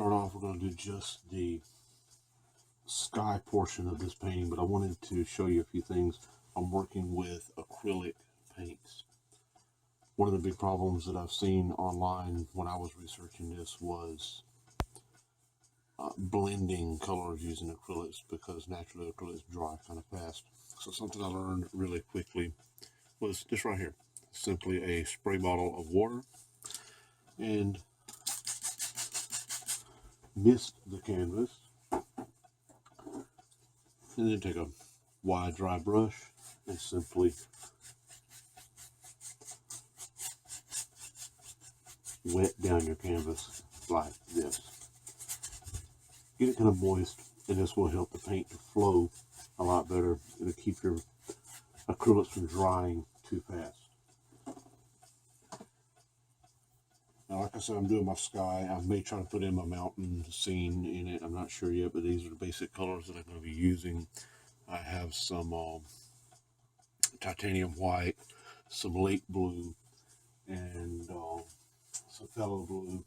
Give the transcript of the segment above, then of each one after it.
start off, we're going to do just the sky portion of this painting, but I wanted to show you a few things. I'm working with acrylic paints. One of the big problems that I've seen online when I was researching this was blending colors using acrylics, because naturally acrylics dry kind of fast. So something I learned really quickly was this right here. Simply a spray bottle of water and mist the canvas, and then take a wide dry brush and simply wet down your canvas like this. Get it kind of moist, and this will help the paint to flow a lot better. It'll keep your acrylics from drying too fast. Now, like I said, I'm doing my sky. I may try to put in my mountain scene in it. I'm not sure yet, but these are the basic colors that I'm going to be using. I have some titanium white, some lake blue, and some phthalo blue,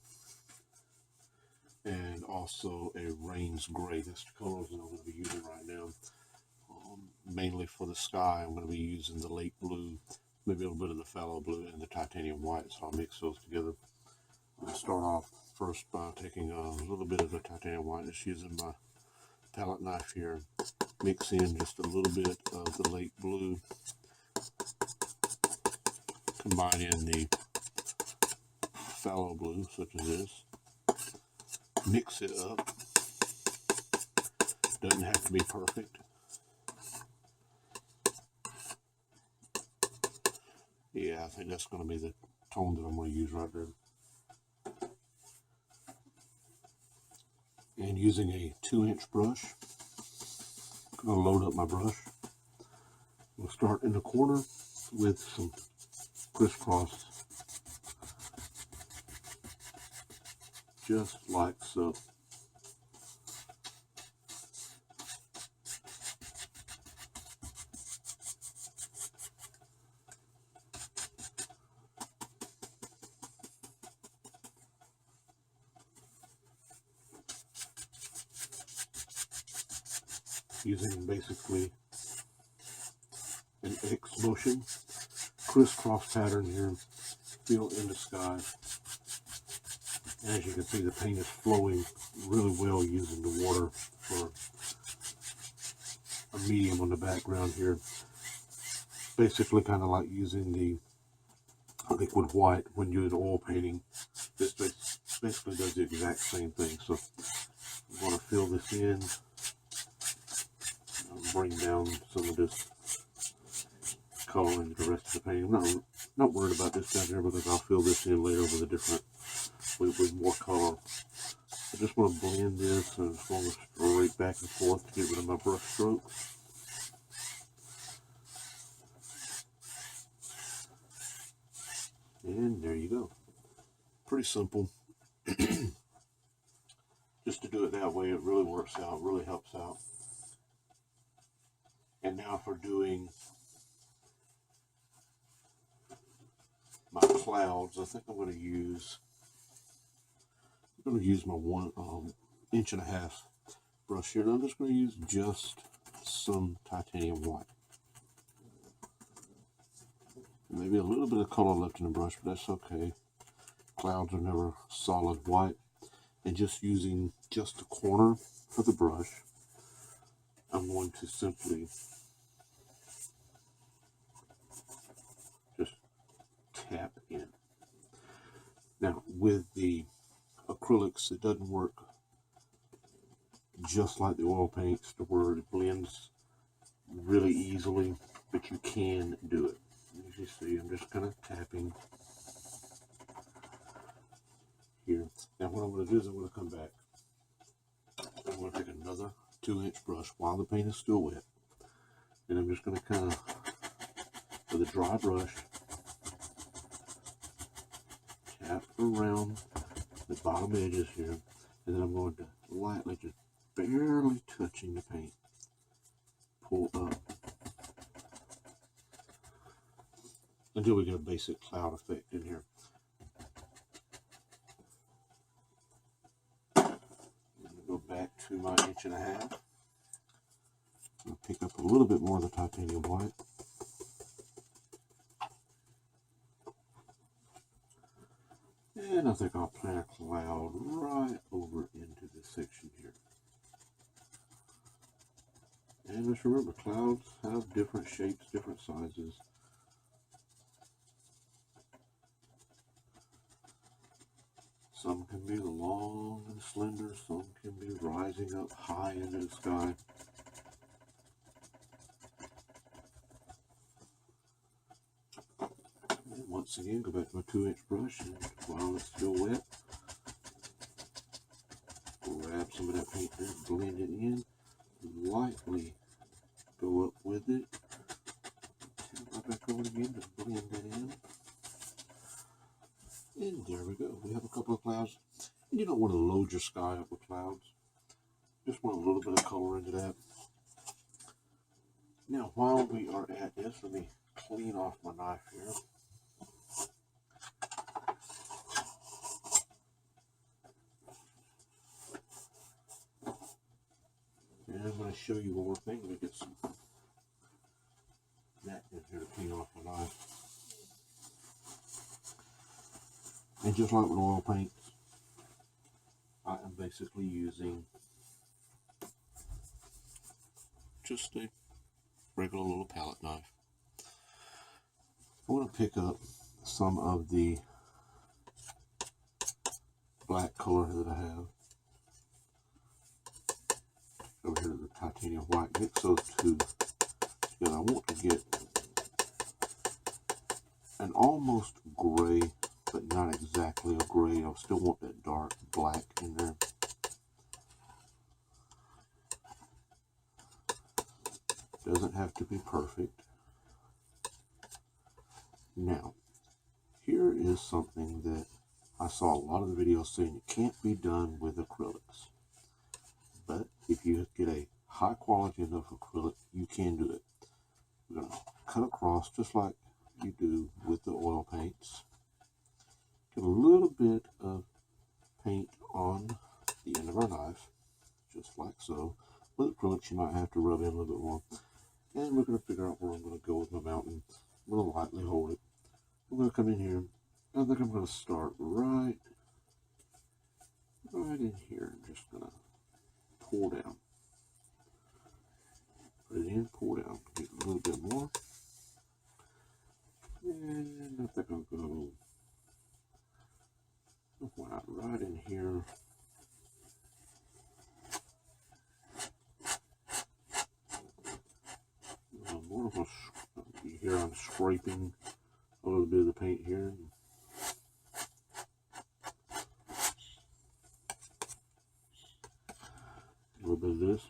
and also a Rains gray. That's the colors that I'm going to be using right now. Mainly for the sky, I'm going to be using the lake blue, maybe a little bit of the phthalo blue, and the titanium white. So I'll mix those together. I'm going to start off first by taking a little bit of the titanium white, just using my palette knife here. Mix in just a little bit of the lake blue. Combine in the phthalo blue, such as this. Mix it up. Doesn't have to be perfect. Yeah, I think that's going to be the tone that I'm going to use right there. And using a 2-inch brush, I'm going to load up my brush. We'll start in the corner with some crisscross, just like so. Using basically an X motion, crisscross pattern here, fill in the sky. As you can see, the paint is flowing really well using the water for a medium on the background here. Basically kind of like using the liquid white when you're doing oil painting. This basically does the exact same thing. So I'm going to fill this in. Bring down some of this color into the rest of the painting. I'm not worried about this down here, because I'll fill this in later with a different, with more color. I just want to blend this, and just want to straight back and forth to get rid of my brush strokes. And there you go. Pretty simple. Just to do it that way, it really works out, really helps out. And now for doing my clouds, I think I'm going to use my 1.5 inch brush here. And I'm just going to use just some titanium white. Maybe a little bit of color left in the brush, but that's okay. Clouds are never solid white. And just using just the corner of the brush, I'm going to simply just tap in. Now, with the acrylics, it doesn't work just like the oil paints to where it blends really easily, but you can do it. As you see, I'm just kind of tapping here. Now, what I'm going to do is I'm going to come back. I'm going to take another 2-inch brush while the paint is still wet, and I'm just going to kind of, with a dry brush, tap around the bottom edges here, and then I'm going to lightly, just barely touching the paint, pull up until we get a basic cloud effect in here. to my 1.5 inches. I'll pick up a little bit more of the titanium white. And I think I'll plant a cloud right over into this section here. And just remember, clouds have different shapes, different sizes. Some can be long and slender, some can be rising up high into the sky. And once again, go back to my 2-inch brush, and while it's still wet, grab some of that paint there, blend it in, lightly go up with it, tap back over again to blend it in. And there we go. We have a couple of clouds. And you don't want to load your sky up with clouds. Just want a little bit of color into that. Now, while we are at this, let me clean off my knife here. And I'm going to show you one more thing. Let me get some napkins here to clean off my knife. And just like with oil paints, I am basically using just a regular little palette knife. I'm going to pick up some of the black color that I have over here, the titanium white. Mix those two together. I want to get an almost gray, but not exactly a gray. I still want that dark black in there. Doesn't have to be perfect. Now, here is something that I saw a lot of the videos saying it can't be done with acrylics. But if you get a high quality enough acrylic, you can do it. We're going to cut across just like you do with the oil paints. Get a little bit of paint on the end of our knife, just like so. With acrylics, you might have to rub in a little bit more. And we're going to figure out where I'm going to go with my mountain. I'm going to lightly hold it. I'm going to come in here. I think I'm going to start right in here. I'm just going to pour down. Put it in, pour down. Get a little bit more. And I think I'll go white right in here. More of a, you hear I'm scraping a little bit of the paint here. A little bit of this.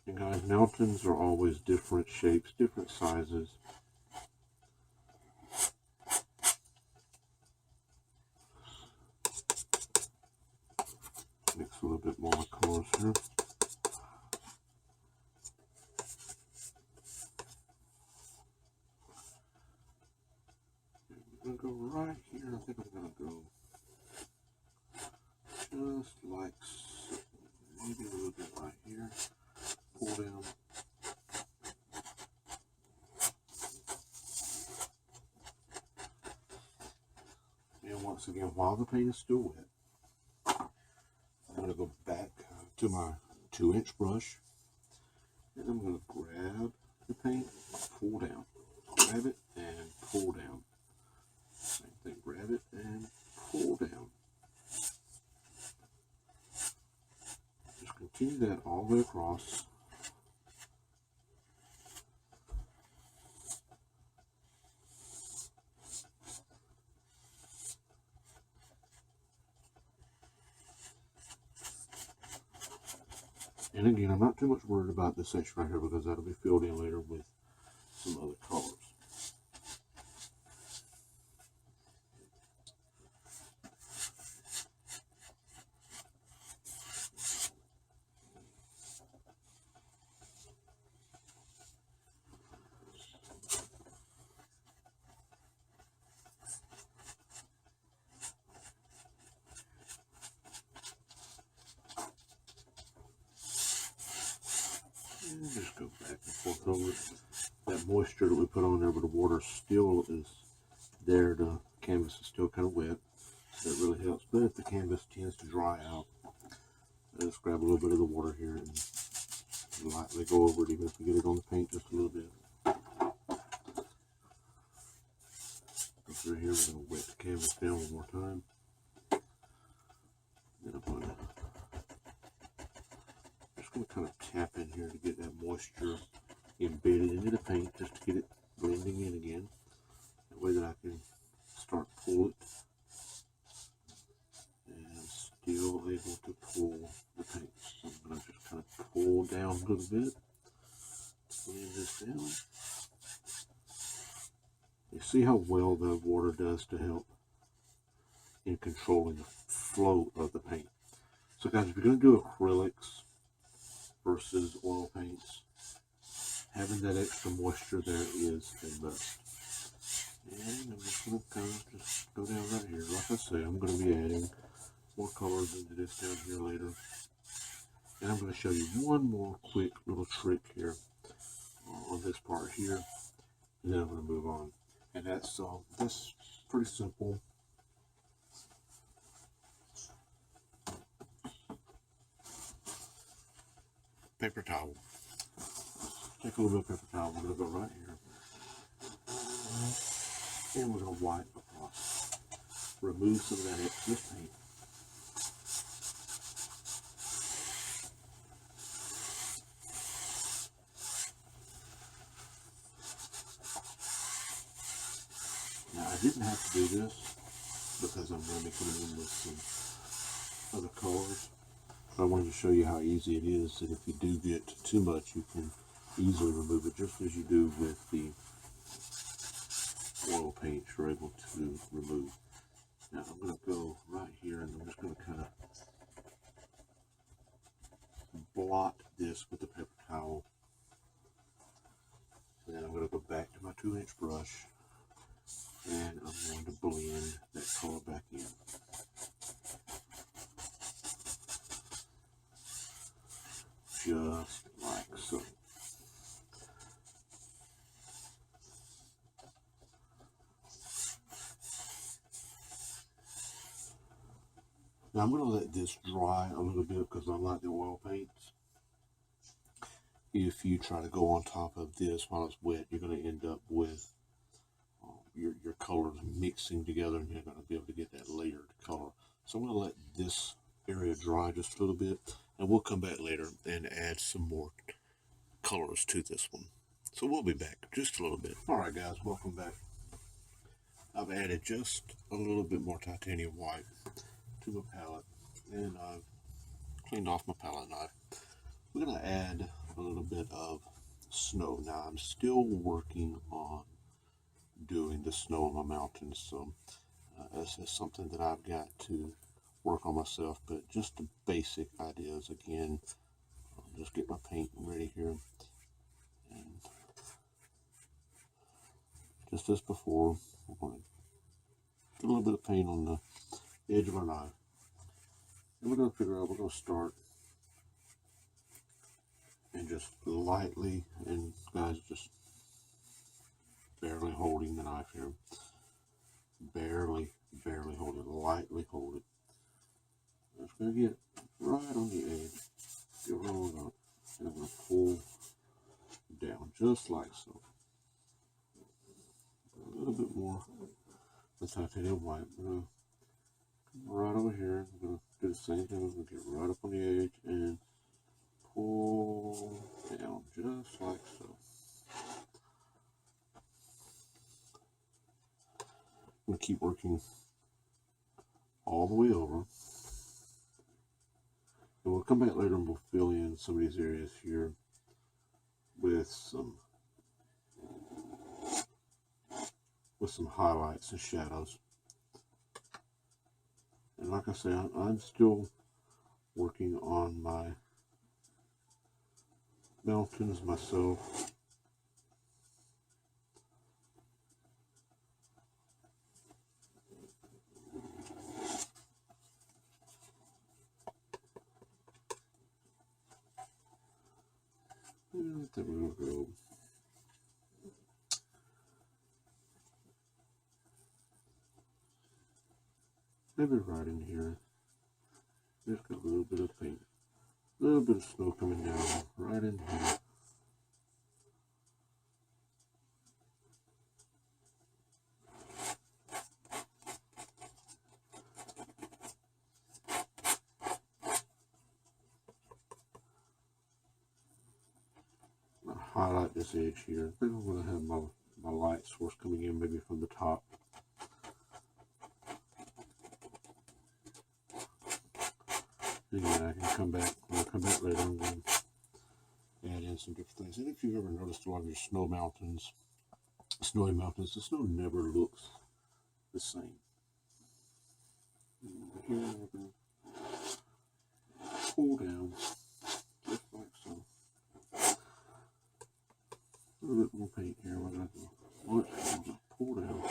And guys, mountains are always different shapes, different sizes. Mix a little bit more colors here. I'm going to go right here. I think I'm going to go just like so. Maybe a little bit right here. Pull down. And once again, while the paint is still wet, I'm going to go back to my 2-inch brush, and I'm going to grab the paint, pull down, grab it and pull down. Same thing, grab it and pull down. Just continue that all the way across. And again, I'm not too much worried about this section right here because that'll be filled in later with some other colors. And just go back and forth over it. That moisture that we put on there, but the water still is there. The canvas is still kind of wet, so that really helps. But if the canvas tends to dry out, just grab a little bit of the water here and lightly go over it, even if we get it on the paint just a little bit. Go through here, we're going to wet the canvas down one more time. Then I'm going to kind of tap in here to get that moisture embedded into the paint, just to get it blending in again. That way that I can start pull it and still able to pull the paint. So I'm going to just kind of pull down a little bit, blend this down. You see how well the water does to help in controlling the flow of the paint. So guys, if you're going to do acrylics versus oil paints, having that extra moisture there is a must. And I'm just going to kind of just go down right here. Like I say, I'm going to be adding more colors into this down here later. And I'm going to show you one more quick little trick here on this part here. And then I'm going to move on. And that's pretty simple. Paper towel. Take a little bit of paper towel. We're going to go right here. And we're going to wipe across. Remove some of that excess paint. Now, I didn't have to do this because I'm going to be coming in with some other colors. But I wanted to show you how easy it is, that if you do get too much, you can easily remove it, just as you do with the oil paint you're able to remove. Now I'm going to go right here and I'm just going to kind of blot this with the paper towel. And then I'm going to go back to my 2-inch brush and I'm going to blend that color back in. Just like so. Now I'm going to let this dry a little bit because unlike the oil paints, if you try to go on top of this while it's wet, you're going to end up with your colors mixing together and you're going to be able to get that layered color. So I'm going to let this area dry just a little bit and we'll come back later and add some more colors to this one. So we'll be back just a little bit. Alright guys, welcome back. I've added just a little bit more titanium white to my palette and I've cleaned off my palette knife. We're going to add a little bit of snow. Now I'm still working on doing the snow on my mountains, so this is something that I've got to work on myself, but just the basic ideas. Again, I'll just get my paint ready here, and just as before, we're going to get a little bit of paint on the edge of our knife, and we're going to figure out, we're going to start and just lightly, and guys, just barely holding the knife here, barely hold it, lightly hold it. I'm just going to get right on the edge, get rolled up, and I'm going to pull down just like so. A little bit more with titanium white. I'm going to come right over here. I'm going to do the same thing. I'm going to get right up on the edge and pull down just like so. I'm going to keep working all the way over. And we'll come back later and we'll fill in some of these areas here with some highlights and shadows. And like I say, I'm still working on my mountains myself. I think we're going to go maybe right in here. Just got a little bit of paint, a little bit of snow coming down right in here. Highlight this edge here. I think I'm going to have my light source coming in maybe from the top. And then I can come back, when I come back later, I'm going to add in some different things. And if you've ever noticed a lot of your snowy mountains, the snow never looks the same. And here we're going to pull down, just like so. A little bit more paint here. We're going to pull down.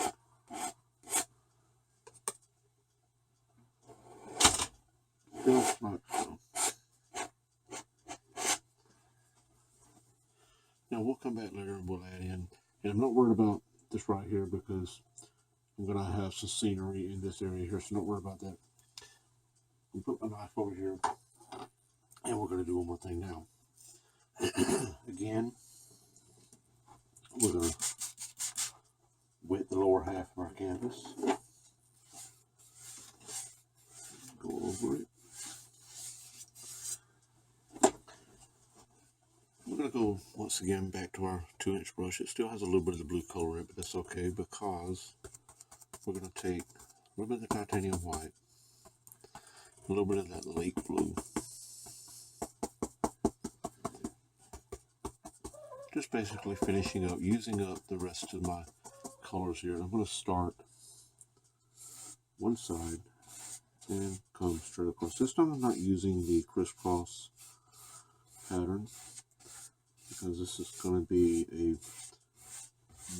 Just like so. Now we'll come back later and we'll add in. And I'm not worried about this right here because I'm going to have some scenery in this area here, so don't worry about that. I'll put my knife over here and we're going to do one more thing now. Again, we're going to wet the lower half of our canvas, go over it. We're going to go once again back to our 2-inch brush. It still has a little bit of the blue color in it, but that's okay because we're going to take a little bit of the titanium white, a little bit of that lake blue, just basically finishing up, using up the rest of my colors here. And I'm going to start one side and come straight across. This time I'm not using the crisscross pattern because this is going to be a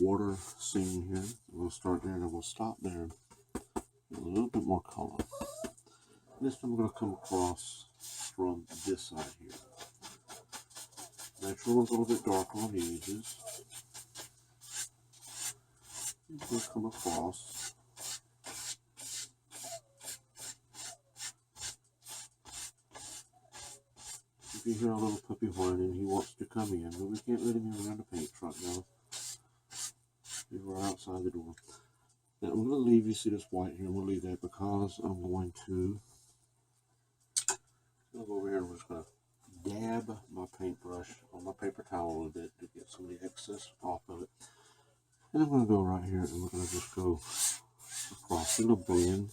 water scene here. I'm going to start there and I'm going to stop there with a little bit more color. This time I'm going to come across from this side here. Natural is a little bit darker on the edges. I'm going to come across. If you hear a little puppy whining, he wants to come in, but we can't let him in around the paint right now. We're outside the door. Now I'm going to leave, you see this white here, I'm going to leave that because I'm going to go over here and we're just going to dab my paintbrush on my paper towel a little bit to get some of the excess off of it. And I'm going to go right here and we're going to just go across. It'll blend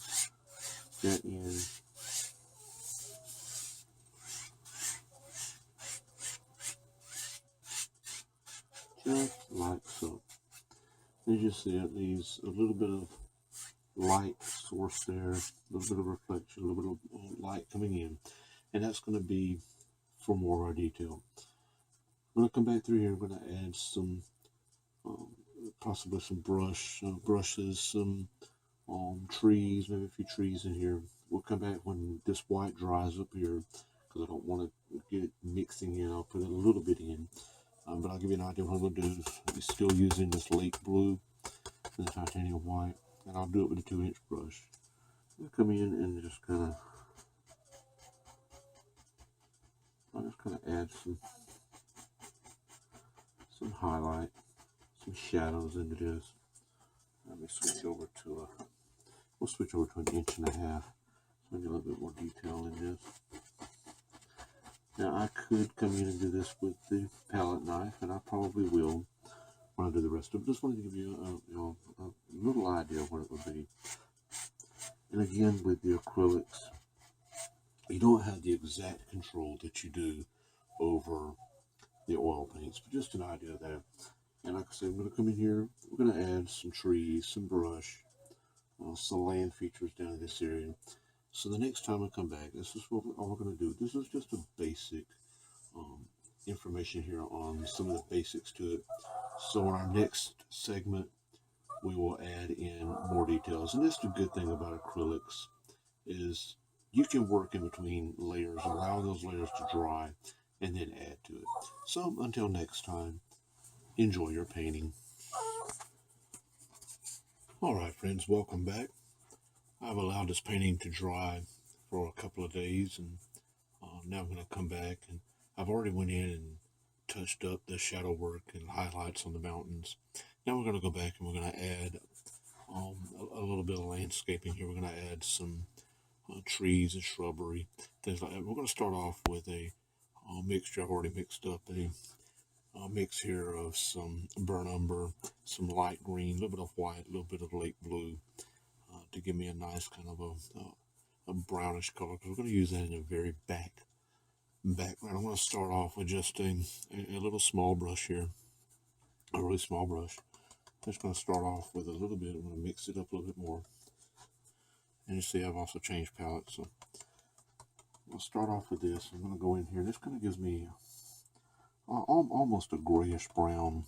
that in. Just like so. As you see, it leaves a little bit of light source there, a little bit of reflection, a little bit of light coming in. And that's going to be for more of our detail. I'm going to come back through here. I'm going to add some, possibly some brushes, some trees, maybe a few trees in here. We'll come back when this white dries up here because I don't want to get it mixing in. I'll put it a little bit in. But I'll give you an idea of what I'm going to do. I'm still using this lake blue and the titanium white, and I'll do it with a 2-inch brush. I'll come in and just kind of, add some highlight, some shadows into this. Let me switch over to we'll switch over to an 1.5 inches. So get a little bit more detail in this. Now I could come in and do this with the palette knife, and I probably will when I do the rest of it. Just wanted to give you a little idea of what it would be. And again, with the acrylics, you don't have the exact control that you do over the oil paints, but just an idea of that. And like I said, I'm going to come in here, we're going to add some trees, some brush, some land features down in this area. So the next time I come back, this is what all we're going to do. This is just a basic information here on some of the basics to it. So in our next segment, we will add in more details. And that's the good thing about acrylics is you can work in between layers, allowing those layers to dry and then add to it. So until next time, enjoy your painting. Alright friends, welcome back. I've allowed this painting to dry for a couple of days, and now I'm going to come back, and I've already went in and touched up the shadow work and highlights on the mountains. Now we're going to go back and we're going to add a little bit of landscaping here. We're going to add some trees and shrubbery, things like that. We're going to start off with a mixture. I've already mixed up a mix here of some burnt umber, some light green, a little bit of white, a little bit of lake blue, to give me a nice kind of a brownish color, because we're going to use that in a very background. I'm going to start off with just a little small brush here, a really small brush. I'm just going to start off with a little bit. I'm going to mix it up a little bit more. And you see I've also changed palettes, so I'll start off with this. I'm going to go in here. This kind of gives me almost a grayish brown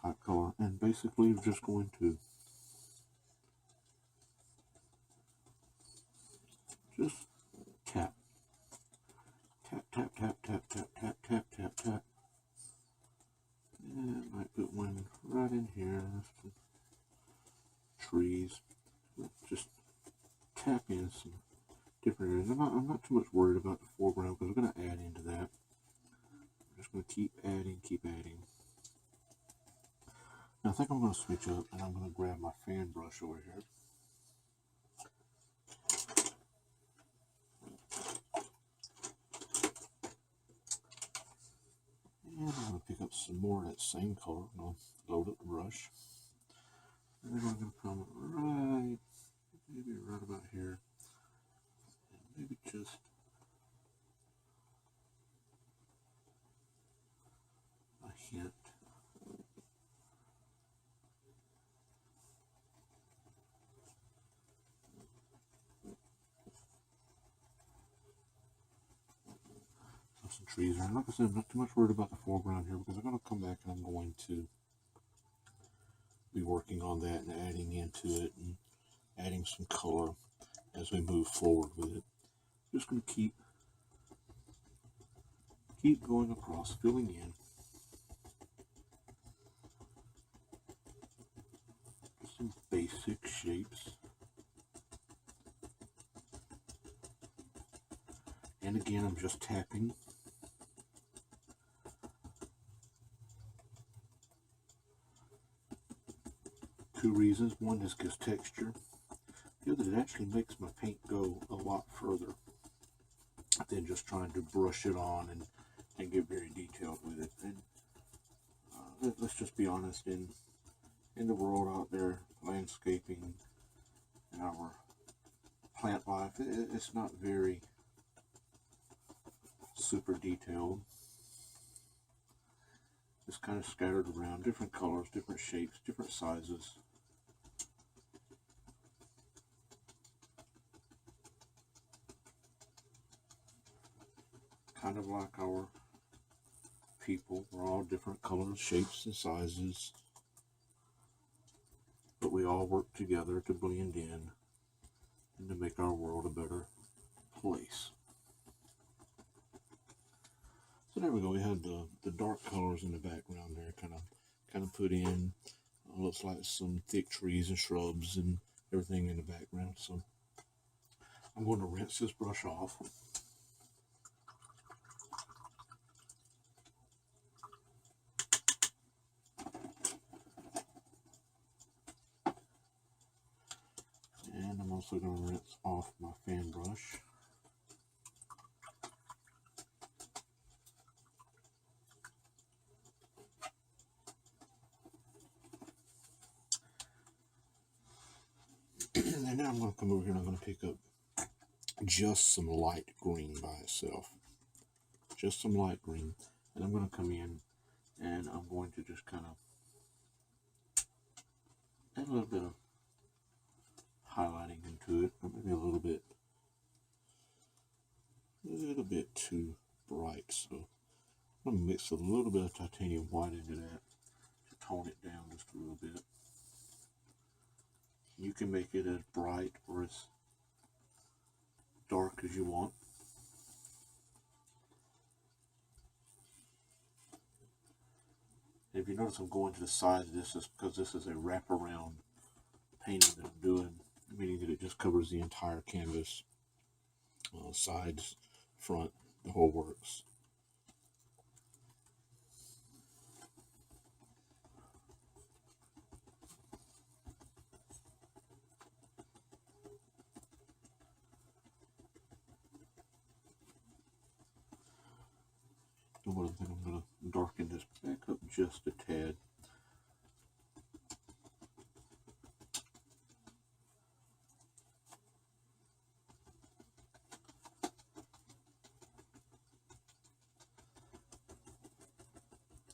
type color, and basically we're just going to just tap, tap, tap, tap, tap, tap, tap, tap, tap, tap. And I might put one right in here. Trees. Just tap in some different areas. I'm not too much worried about the foreground, because we're going to add into that. I'm just going to keep adding, keep adding. Now I think I'm going to switch up, and I'm going to grab my fan brush over here. And I'm going to pick up some more of that same color. I'm going to load up the brush. And then I'm going to come right, maybe right about here. And maybe just a hint. Some trees there. And like I said, I'm not too much worried about the foreground here, because I'm going to come back and I'm going to be working on that and adding into it and adding some color as we move forward with it. Just going to keep going across, filling in some basic shapes. And again, I'm just tapping. Two reasons. One, this gives texture. The other, it actually makes my paint go a lot further than just trying to brush it on and get very detailed with it. And let's just be honest, in the world out there, landscaping and our plant life, it's not very super detailed. It's kind of scattered around, different colors, different shapes, different sizes. Kind of like our people, we're all different colors, shapes, and sizes, but we all work together to blend in and to make our world a better place. So there we go. We had the dark colors in the background there, kind of put in. Looks like some thick trees and shrubs and everything in the background. So I'm going to rinse this brush off. And I'm also going to rinse off my fan brush. And now I'm going to come over here and I'm going to pick up just some light green by itself. Just some light green. And I'm going to come in and I'm going to just kind of add a little bit of highlighting into it, or maybe a little bit too bright. So I'm going to mix a little bit of titanium white into that to tone it down just a little bit. You can make it as bright or as dark as you want. notice I'm going to the side of this is because this is a wraparound painting that I'm doing, meaning that it just covers the entire canvas, sides, front, the whole works. And what I think, I'm going to darken this back up just a tad.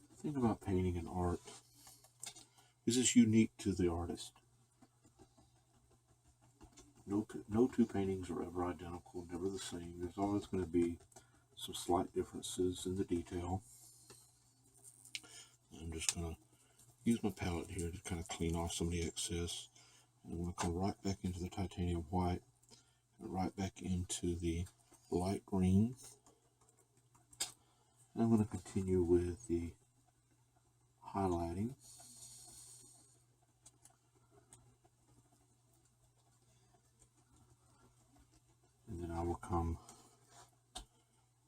The thing about painting and art is it's unique to the artist. No two paintings are ever identical, never the same. There's always going to be some slight differences in the detail. I'm just going to use my palette here to kind of clean off some of the excess. And I'm going to come right back into the titanium white and right back into the light green. And I'm going to continue with the highlighting. And then I will come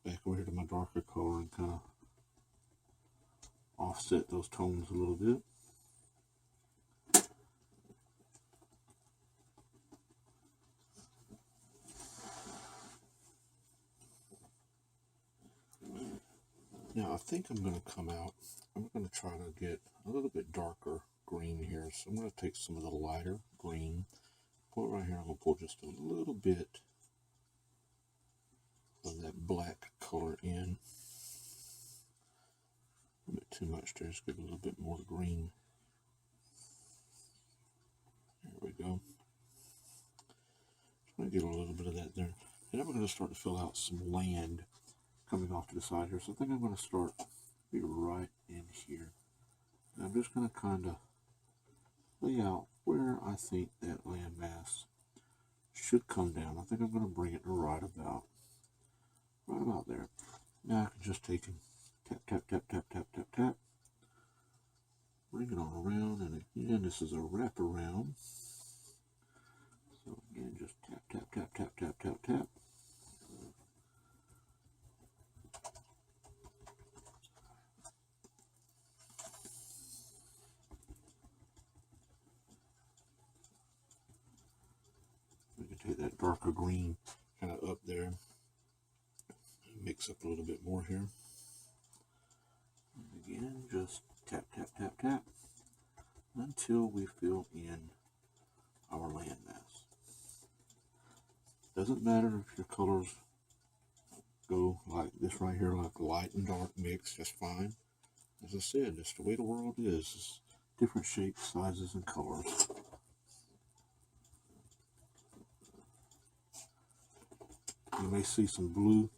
back over here to my darker color and kind of offset those tones a little bit. Now I think I'm going to come out, I'm going to try to get a little bit darker green here. So I'm going to take some of the lighter green, pull it right here, I'm going to pull just a little bit of that black color in. A bit too much there, just give it a little bit more green. There we go. Just going to get a little bit of that there. And then we're going to start to fill out some land coming off to the side here. So I think I'm going to start be right in here. And I'm just going to kind of lay out where I think that land mass should come down. I think I'm going to bring it to right about there. Now I can just take and tap, tap, tap, tap, tap, tap, tap. Bring it on around, and again, this is a wraparound. So again, just tap, tap, tap, tap, tap, tap, tap. We can take that darker green kind of up there. Mix up a little bit more here. And again, just tap, tap, tap, tap until we fill in our land mass. Doesn't matter if your colors go like this right here, like light and dark mix, that's fine. As I said, that's the way the world is. It's different shapes, sizes, and colors. You may see some blue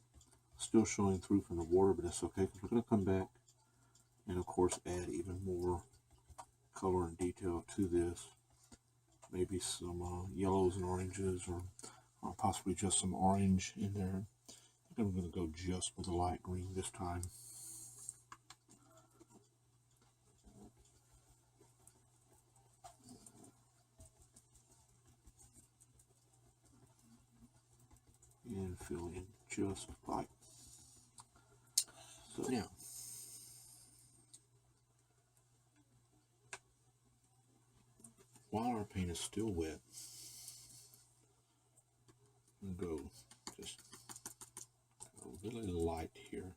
still showing through from the water, but that's okay because we're going to come back and of course add even more color and detail to this. Maybe some yellows and oranges, or possibly just some orange in there. I think I'm going to go just with the light green this time. And fill in just like so. Now, while our paint is still wet, I'm going to go just really light here.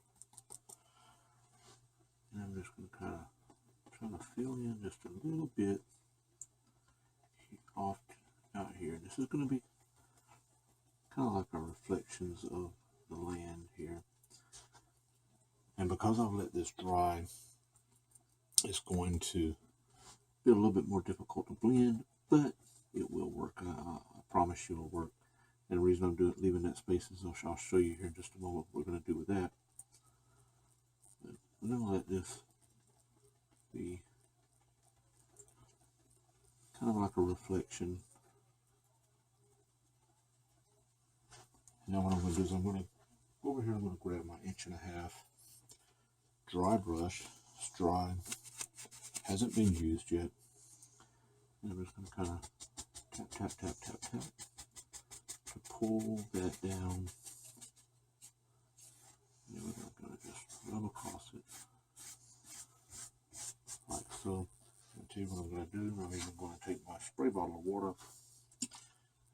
And I'm just going to kind of try to fill in just a little bit off out here. This is going to be kind of like our reflections of the land here. And because I've let this dry, it's going to be a little bit more difficult to blend, but it will work. I promise you it'll work. And the reason I'm leaving that space is I'll show you here in just a moment what we're going to do with that. But I'm going to let this be kind of like a reflection. Now what I'm going to do is I'm going to go over here, I'm going to grab my 1.5" dry brush. It's dry. hasn't been used yet. And I'm just going to kind of tap, tap, tap, tap, tap to pull that down. And we're going to just rub across it like so. I'll tell you what I'm going to do. I'm even going to take my spray bottle of water.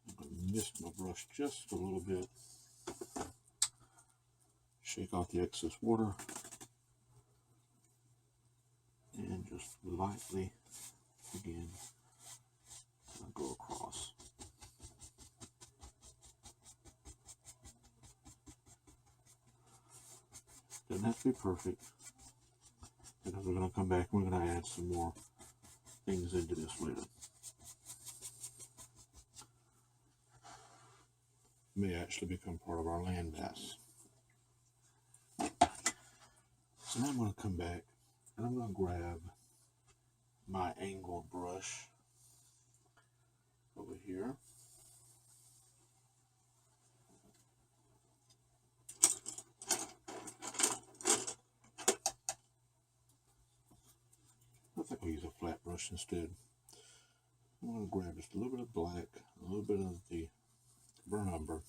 I'm going to mist my brush just a little bit. Shake off the excess water. And just lightly, again, go across. Doesn't have to be perfect, because we're going to come back and we're going to add some more things into this later. May actually become part of our land mass. So now I'm going to come back and I'm going to grab my angled brush over here. I think I'll use a flat brush instead. I'm going to grab just a little bit of black, a little bit of the burnt umber.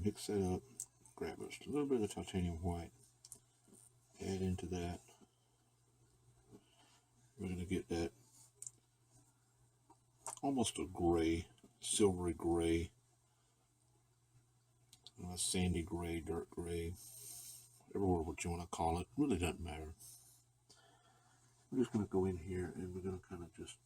Mix that up, grab just a little bit of titanium white, add into that. We're going to get that almost a gray, silvery gray, sandy gray, dirt gray, whatever what you want to call it, really doesn't matter. We're just going to go in here and we're going to kind of just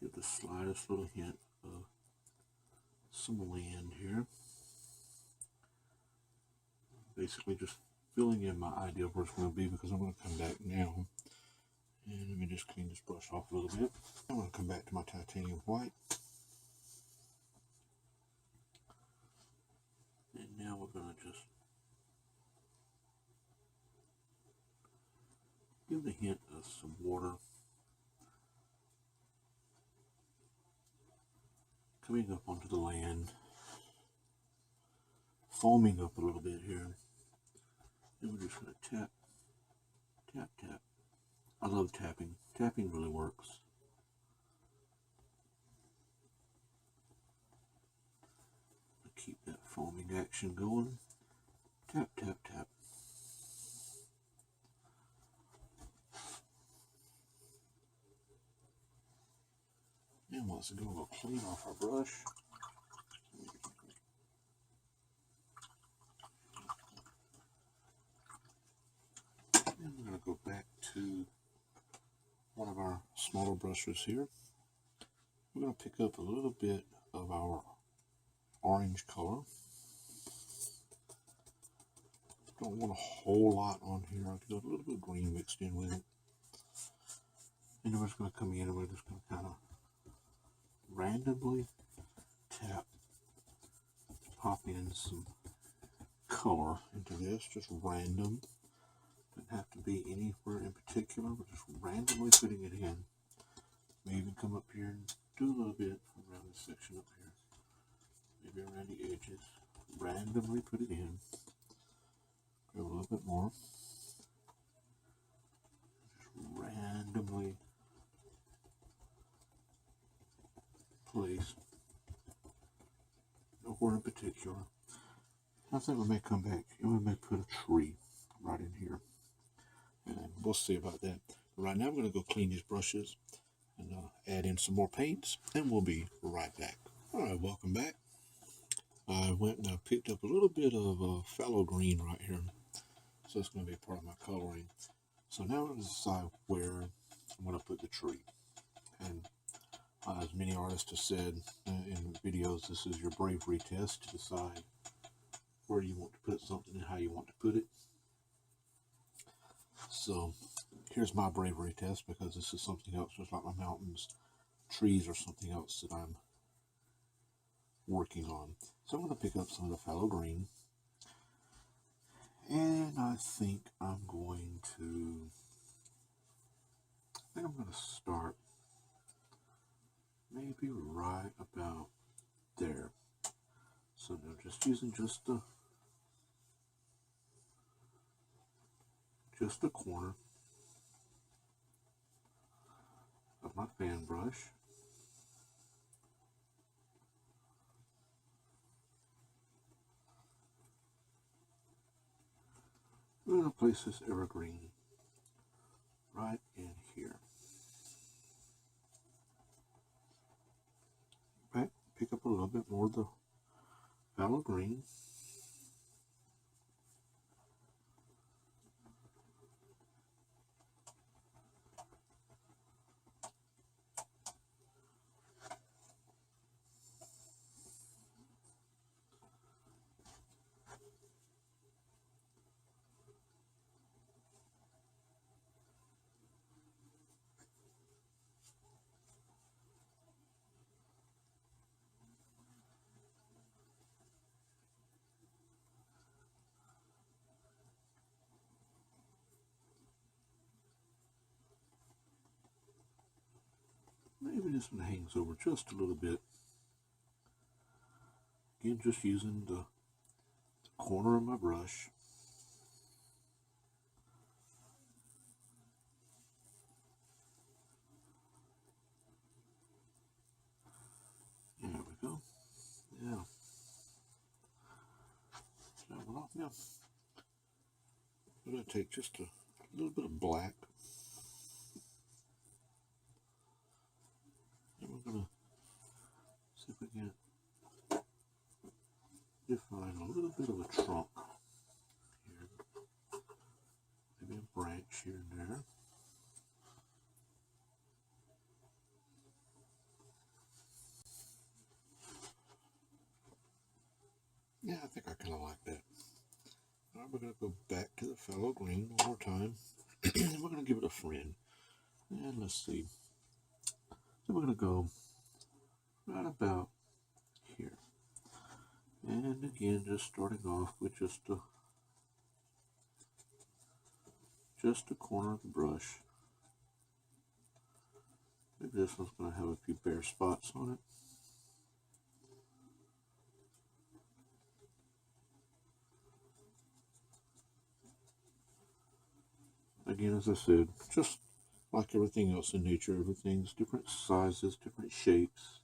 give the slightest little hint of some land here. Basically just filling in my idea of where it's going to be, because I'm going to come back now and let me just clean this brush off a little bit. I'm going to come back to my titanium white, and now we're going to just give the hint of some water coming up onto the land, foaming up a little bit here. And we're just going to tap, tap, tap. I love tapping. Tapping really works. Keep that foaming action going. Tap, tap, tap. And once again, we'll clean off our brush. And we're going to go back to one of our smaller brushes here. We're going to pick up a little bit of our orange color. Don't want a whole lot on here. I'll get a little bit of green mixed in with it. And then we're just going to come in and we're just going to kind of randomly tap, pop in some color into this, just random. Doesn't have to be anywhere in particular, but just randomly putting it in. May even come up here and do a little bit around this section up here, maybe around the edges. Randomly put it in. Grab a little bit more. Just randomly place. Nowhere in particular. I think we may come back and we may put a tree right in here. And we'll see about that. Right now, I'm going to go clean these brushes and add in some more paints, and we'll be right back. All right, welcome back. I went and I picked up a little bit of phthalo green right here, so it's going to be part of my coloring. So now I'm going to decide where I'm going to put the tree. And as many artists have said in videos, this is your bravery test to decide where you want to put something and how you want to put it. So here's my bravery test, because this is something else, just like my mountains, trees, or something else that I'm working on. So I'm going to pick up some of the phthalo green, And I think I'm going to start maybe right about there. So now just using just the corner of my fan brush. I'm going to place this evergreen right in here. Okay, pick up a little bit more of the phthalo green. Maybe this one hangs over just a little bit. Again, just using the corner of my brush. There we go. Yeah. That one off now. I'm going to take just a little bit of black. And we're going to see if we can define a little bit of a trunk here. Maybe a branch here and there. Yeah, I think I kind of like that. All right, we're going to go back to the phthalo green one more time. And we're going to give it a friend. And let's see. So we're going to go right about here. And again, just starting off with just the corner of the brush. Maybe this one's going to have a few bare spots on it. Again, as I said, just like everything else in nature, everything's different sizes, different shapes,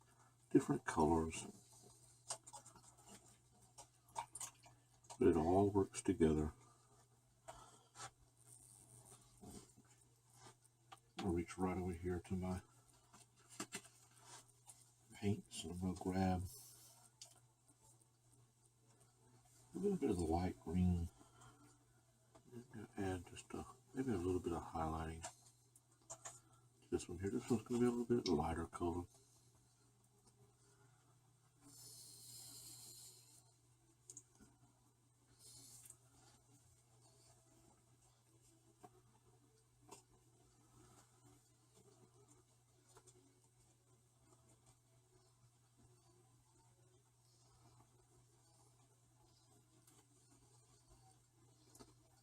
different colors. But it all works together. I'll reach right over here to my paints, and I'm going to grab a little bit of the light green. I'm going to add just maybe a little bit of highlighting to this one here. This one's going to be a little bit lighter color.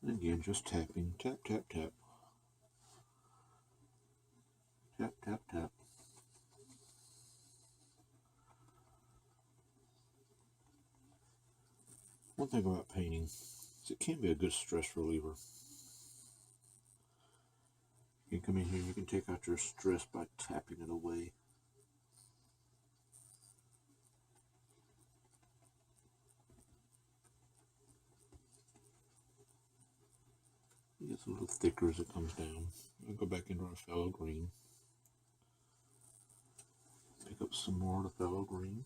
And again, just tapping, tap, tap, tap. Tap, tap, tap. One thing about painting is it can be a good stress reliever. You can come in here and you can take out your stress by tapping it away. It gets a little thicker as it comes down. I'll go back into our phthalo green. Pick up some more of the phthalo green.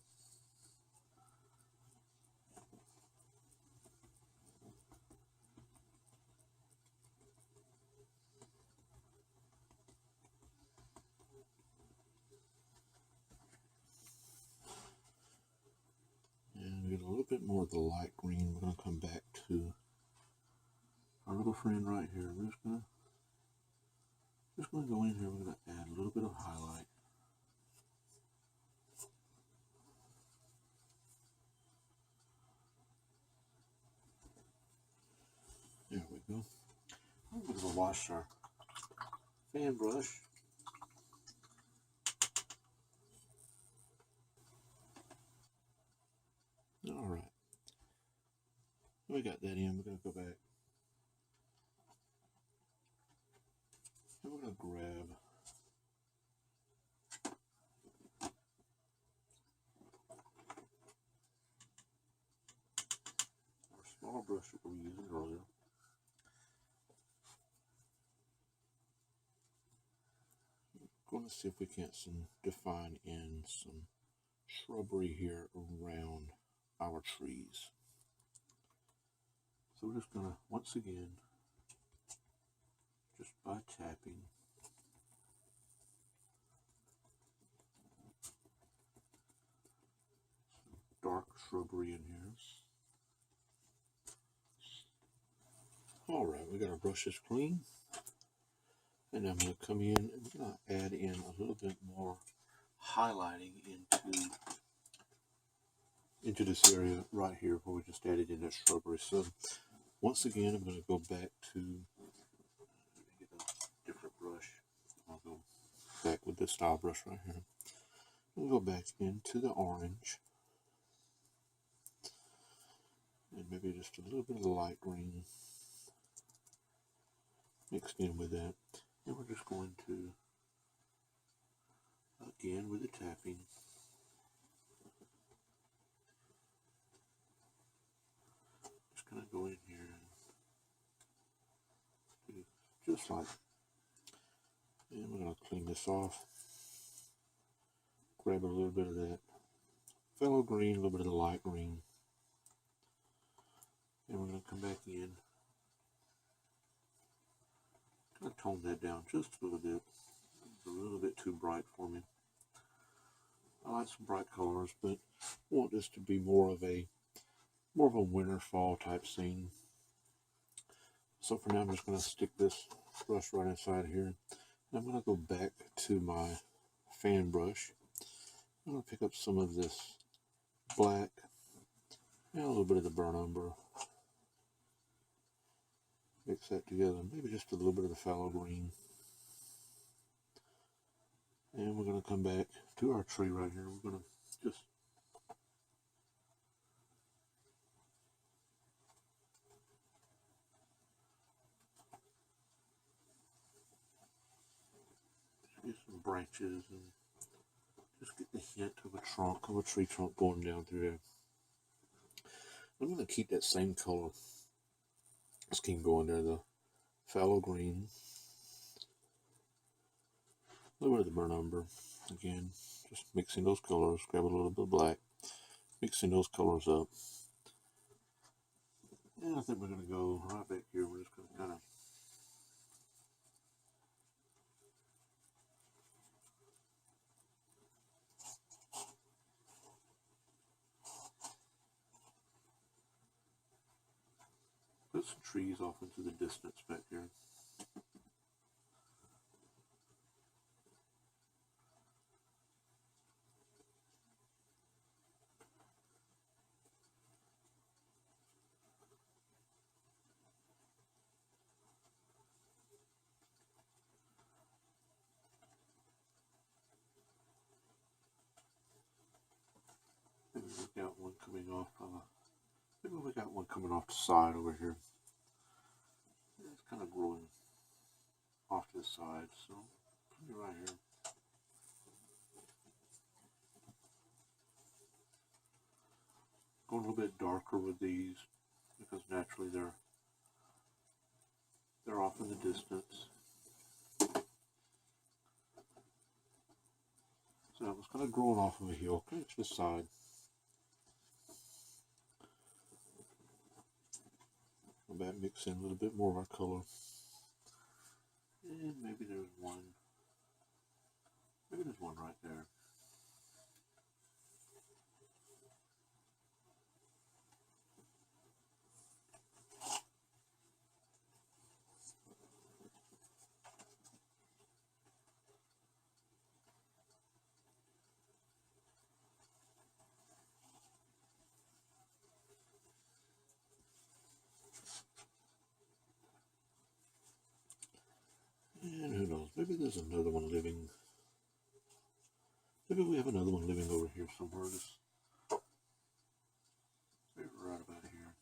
And get a little bit more of the light green. We're going to come back to our little friend right here. We're just going to go in here. We're going to add a little bit of highlight. go. I'm going to wash our fan brush. All right. We got that in. We're going to go back. And we're going to grab our smaller brush that we were using earlier. We're going to see if we can't define in some shrubbery here around our trees. So we're just going to, once again, just by tapping, some dark shrubbery in here. All right, we got our brushes clean. And I'm going to come in and we're going to add in a little bit more highlighting into this area right here where we just added in that shrubbery. So once again, I'm going to go back to get a different brush. I'll go back with this style brush right here. We'll go back into the orange and maybe just a little bit of the light green mixed in with that. And we're just going to, again with the tapping, just kind of go in here and do just like, and we're going to clean this off, grab a little bit of that phthalo green, a little bit of the light green, and we're going to come back in, kind of tone that down just a little bit. It's a little bit too bright for me. I like some bright colors, but I want this to be more of a winter fall type scene. So for now, I'm just going to stick this brush right inside here. And I'm going to go back to my fan brush. I'm going to pick up some of this black and a little bit of the burnt umber. Mix that together, maybe just a little bit of the phthalo green. And we're going to come back to our tree right here. We're going to just get some branches and just get the hint of a trunk, of a tree trunk going down through there. I'm going to keep that same color scheme going there, the phthalo green, a little bit of the burnt umber. Again, just mixing those colors, grab a little bit of black, mixing those colors up. And I think we're going to go right back here. We're just going to kind of put some trees off into the distance back here. Maybe we got one coming off. Maybe we got one coming off the side over here. It's kind of growing off to the side, so put it right here. Going a little bit darker with these because naturally they're off in the distance. So it's kind of growing off of a hill, kind of to the side. Go back, mix in a little bit more of our color. And maybe there's one. Maybe there's one right there. Maybe there's another one living. Maybe we have another one living over here somewhere. Just maybe right about here.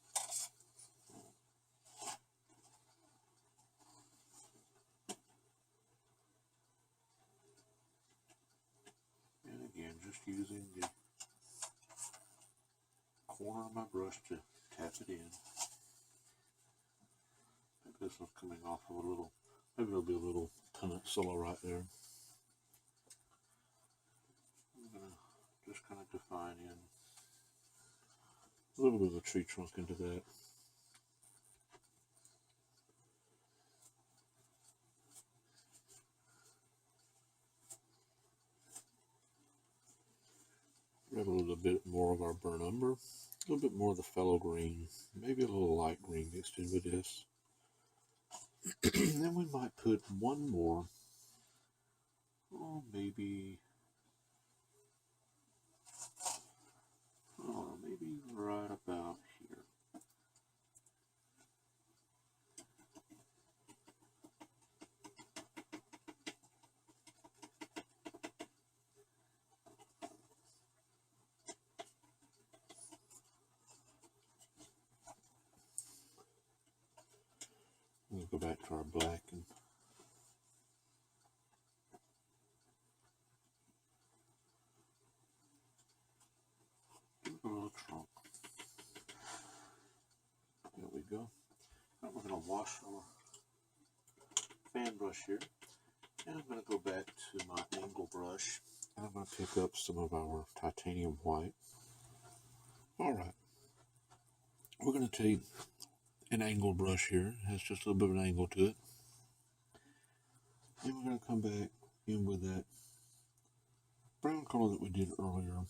And again, just using the corner of my brush to tap it in. Maybe this one's coming off of a little, maybe there'll be a little peninsula right there. I'm going to just kind of define in a little bit of a tree trunk into that. Grab a little bit more of our burnt umber, a little bit more of the phthalo green, maybe a little light green mixed in with this. Then we might put one more, maybe right about here. We'll go back to our black and give it a little trunk. There we go. Now we're going to wash our fan brush here, and I'm going to go back to my angle brush, and I'm going to pick up some of our titanium white. Alright, we're going to take an angle brush here. It has just a little bit of an angle to it. And we're going to come back in with that brown color that we did earlier.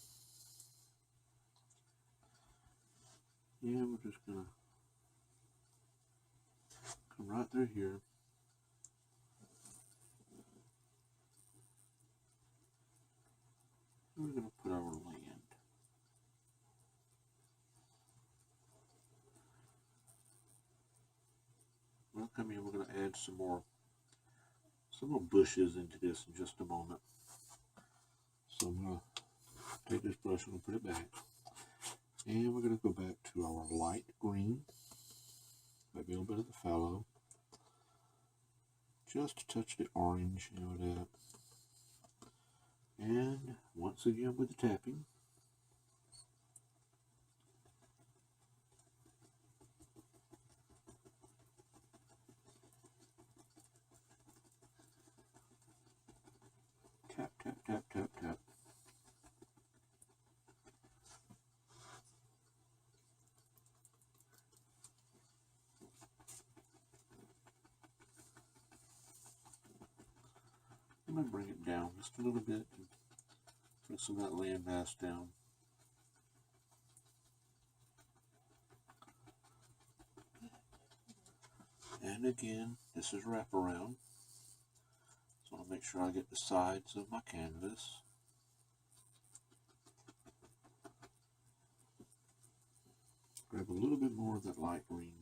And we're just going to come right through here. And we're going to put our land. We'll come in, we're going to add some more bushes into this in just a moment. So I'm going to take this brush and put it back. And we're going to go back to our light green, maybe a little bit of the phthalo, just to touch the orange with that. And once again with the tapping. Tap, tap, tap, tap, tap. I'm going to bring it down just a little bit and put some of that land mass down. And again, this is wraparound. So I'll make sure I get the sides of my canvas. Grab a little bit more of that light green.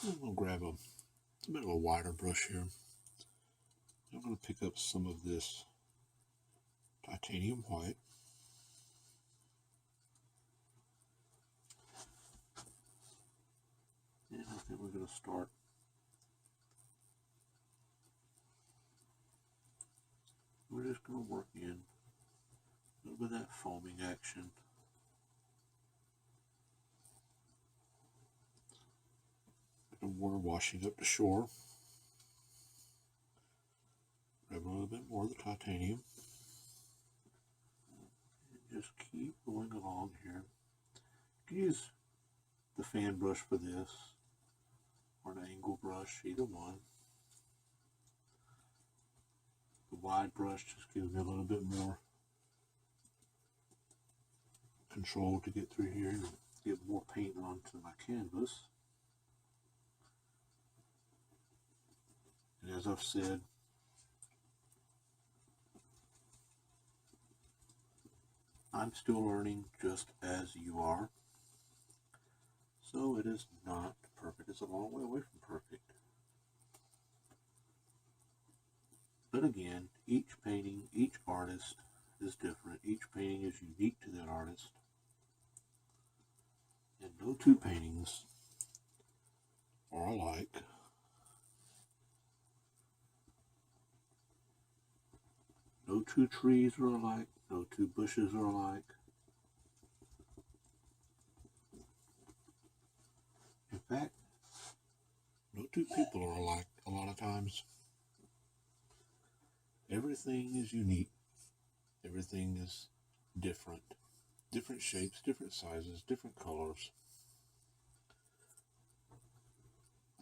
I'm going to grab a bit of a wider brush here. I'm going to pick up some of this titanium white. And I think we're going to start we're just going to work in a little bit of that foaming action. And water washing up the shore. Grab a little bit more of the titanium. just keep going along here. You can use the fan brush for this, or an angle brush, either one. The wide brush just gives me a little bit more control to get through here and get more paint onto my canvas. And as I've said, I'm still learning just as you are. So it is not perfect. It's a long way away from perfect. But again, each painting, each artist is different. Each painting is unique to that artist. And no two paintings are alike. No two trees are alike. No two bushes are alike. In fact, no two people are alike a lot of times. Everything is unique. Everything is different. Different shapes, different sizes, different colors.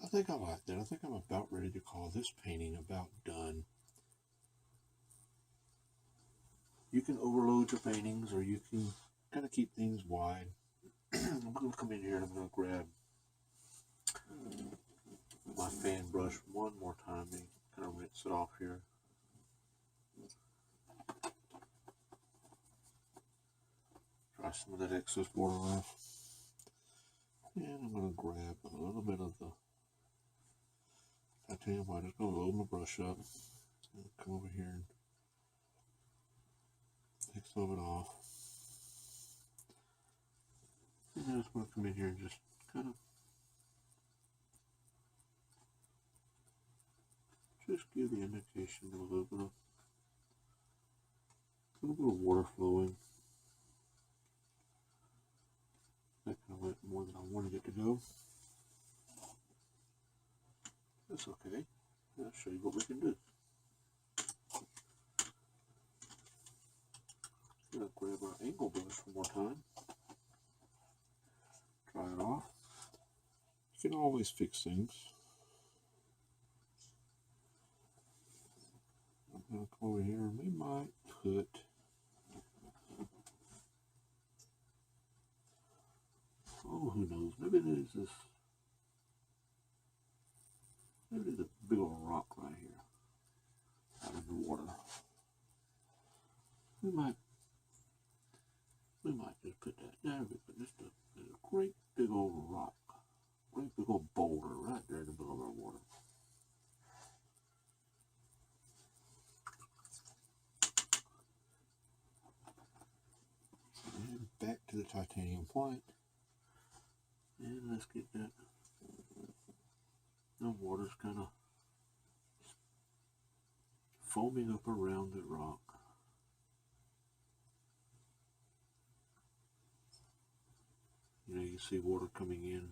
I think I like that. I think I'm about ready to call this painting about done. You can overload your paintings, or you can kind of keep things wide. I'm going to come in here and I'm going to grab my fan brush one more time and kind of rinse it off here. Dry some of that excess water off. And I'm going to grab a little bit of the titanium white. I'm just going to load my brush up and come over here and take some of it off. And I just want to come in here and just kind of give the indication of a little bit of water flowing. That kind of went more than I wanted it to go. That's okay. I'll show you what we can do. I'm going to grab our angle brush one more time. Try it off. You can always fix things. I'm going to come over here and we might put who knows, maybe there's this, maybe there's a big old rock right here out of the water. We might just put that there. We put just a great big old rock, great big old boulder right there in the middle of our water. And back to the titanium white. And let's get that. The water's kind of foaming up around the rock. You know, you see water coming in.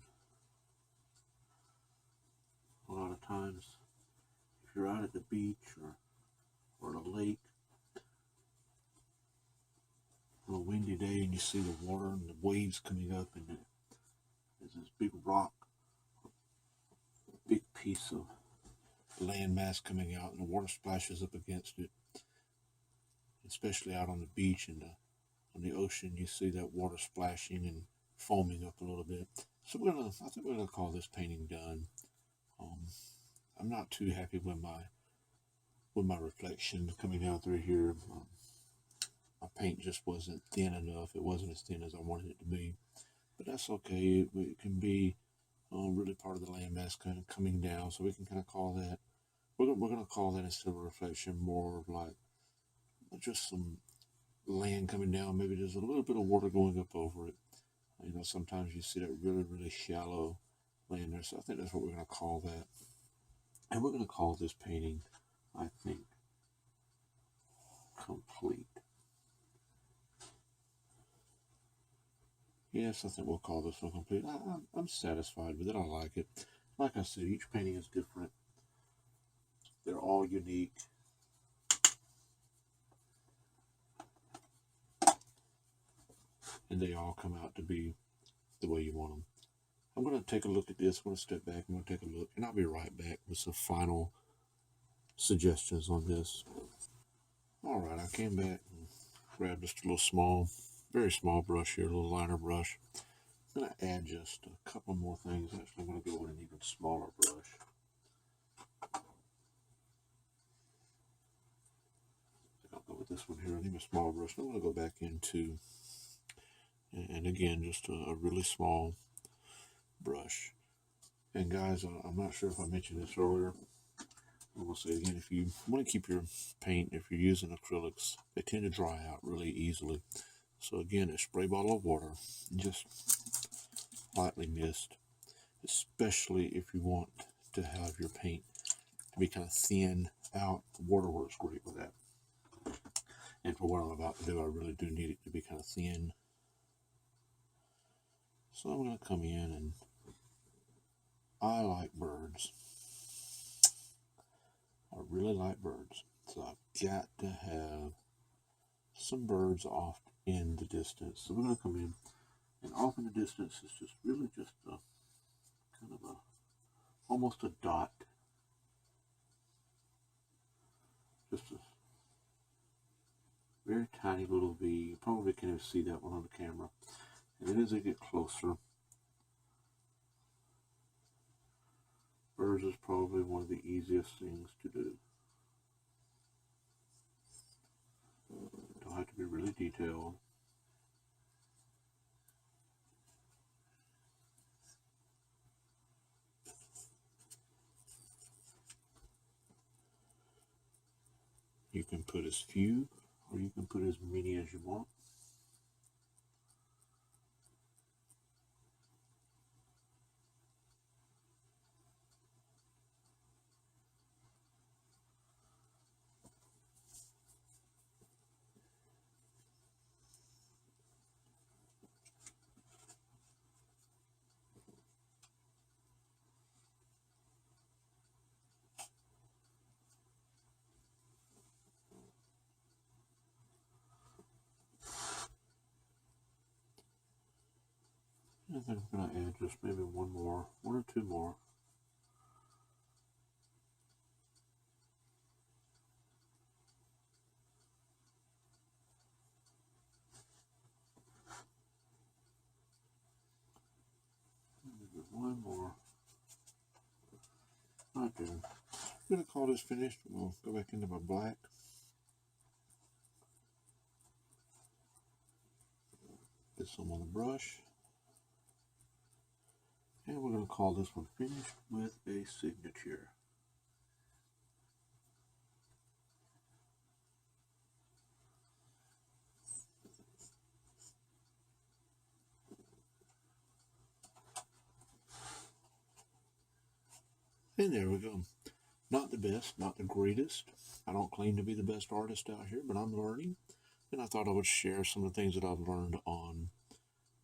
A lot of times, if you're out at the beach or at a lake on a windy day and you see the water and the waves coming up and there's this big rock, big piece of land mass coming out and the water splashes up against it, especially out on the beach and on the ocean, you see that water splashing and foaming up a little bit. So I think we're gonna call this painting done. I'm not too happy with my reflection coming out through here. My paint just wasn't thin enough. It wasn't as thin as I wanted it to be, but that's okay. It can be really part of the landmass kind of coming down, so we can kind of call that. We're gonna call that, instead of a reflection, more of like just some land coming down. Maybe there's a little bit of water going up over it. You know, sometimes you see that really shallow land there. So I think that's what we're gonna call that. And we're going to call this painting, I think, complete. Yes, I think we'll call this one complete. I'm satisfied with it. I like it. Like I said, each painting is different. They're all unique. and they all come out to be the way you want them. I'm going to take a look at this. I'm going to step back. I'm going to take a look, and I'll be right back with some final suggestions on this. All right, I came back and grabbed just a little small, very small brush here, a little liner brush. I'm going to add just a couple more things. Actually, I'm going to go with an even smaller brush. I'll go with this one here, an even smaller brush. I'm going to go back into, and again, just a really small brush. And guys, I'm not sure if I mentioned this earlier. I will say again, if you want to keep your paint, if you're using acrylics, they tend to dry out really easily. So again, a spray bottle of water, just lightly mist, especially if you want to have your paint to be kind of thin out. Water works great with that. And for what I'm about to do, I really do need it to be kind of thin. So I'm going to come in, and I like birds. I really like birds. So I've got to have some birds off in the distance. So we're going to come in, and off in the distance is just really just a kind of a, almost a dot. Just a very tiny little V. You probably can't even see that one on the camera. And then as I get closer, birds is probably one of the easiest things to do. Don't have to be really detailed. You can put as few or you can put as many as you want. And then I'm going to add just maybe one or two more. Maybe one more. Right there. I'm going to call this finished. We'll go back into my black. Get some on the brush. And we're going to call this one finished with a signature. And there we go. Not the best, not the greatest. I don't claim to be the best artist out here, but I'm learning. And I thought I would share some of the things that I've learned on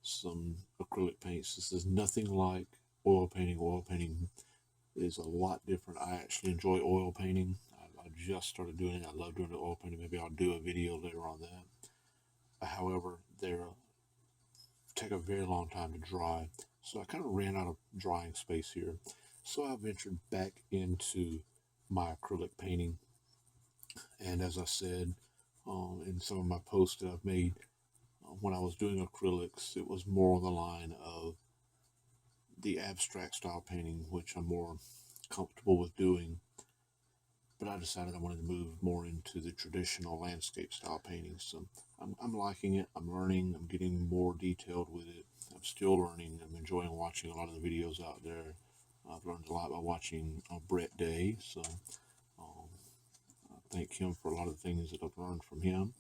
some acrylic paints. This is nothing like oil painting. Oil painting is a lot different. I actually enjoy oil painting. I just started doing it. I love doing the oil painting. Maybe I'll do a video later on that. However, they take a very long time to dry. So I kind of ran out of drying space here. So I ventured back into my acrylic painting. And as I said in some of my posts that I've made, when I was doing acrylics, it was more on the line of the abstract style painting, which I'm more comfortable with doing. But I decided I wanted to move more into the traditional landscape style painting. So I'm liking it. I'm learning. I'm getting more detailed with it. I'm still learning. I'm enjoying watching a lot of the videos out there. I've learned a lot by watching Brett Day. So I thank him for a lot of the things that I've learned from him.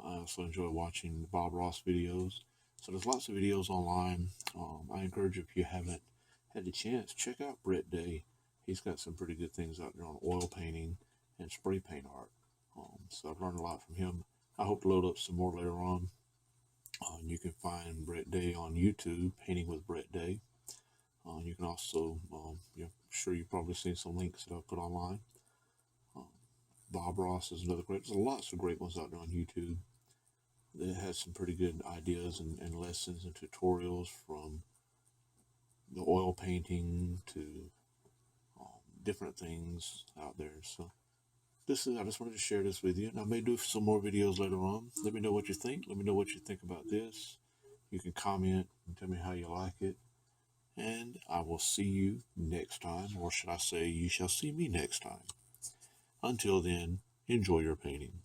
I also enjoy watching Bob Ross videos. So there's lots of videos online. I encourage you, if you haven't had the chance, check out Brett Day. He's got some pretty good things out there on oil painting and spray paint art. So I've learned a lot from him. I hope to load up some more later on. You can find Brett Day on YouTube, Painting with Brett Day. You can also, I'm sure you've probably seen some links that I've put online. Bob Ross is another great. There's lots of great ones out there on YouTube. that has some pretty good ideas and lessons and tutorials, from the oil painting to different things out there. So I just wanted to share this with you, and I may do some more videos later on. Let me know what you think. Let me know what you think about this. You can comment and tell me how you like it. And I will see you next time, or should I say, you shall see me next time. Until then, enjoy your painting.